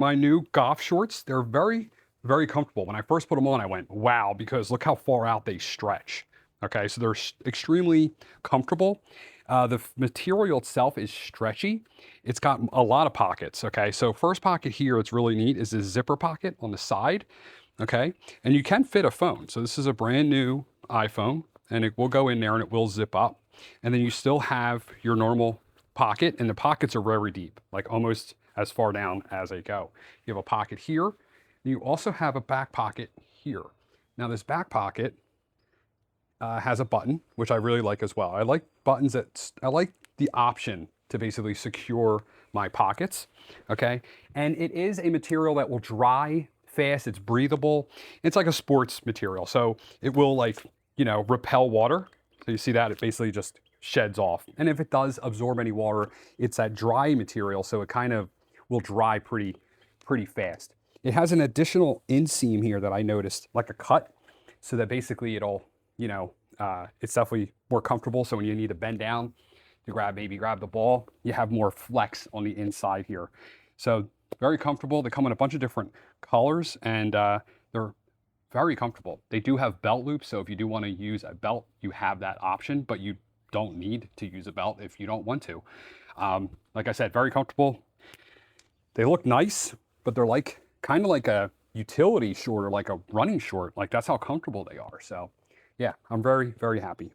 my new golf shorts. They're very, very comfortable. When I first put them on, I went, wow, because look how far out they stretch. Okay, so they're extremely comfortable. The material itself is stretchy. It's got a lot of pockets. Okay, so first pocket here, it's really neat, is this zipper pocket on the side. Okay, and you can fit a phone. So this is a brand new iPhone, and it will go in there and it will zip up. And then you still have your normal pocket, and the pockets are very deep, like almost as far down as they go. You have a pocket here, and you also have a back pocket here. Now this back pocket has a button, which I really like as well. I like buttons I like the option to basically secure my pockets, okay? And it is a material that will dry fast, it's breathable. It's like a sports material, so it will like, repel water. So you see that, it basically just sheds off. And if it does absorb any water, it's that dry material, so it kind of will dry pretty fast. It has an additional inseam here that I noticed, like a cut, so that basically it'll, it's definitely more comfortable. So when you need to bend down to maybe grab the ball, you have more flex on the inside here. So very comfortable. They come in a bunch of different colors, and they're very comfortable. They do have belt loops, so if you do want to use a belt, you have that option, but you don't need to use a belt if you don't want to. Like I said, very comfortable. They look nice, but they're like kind of like a utility short or like a running short. Like that's how comfortable they are. So yeah, I'm very, very happy.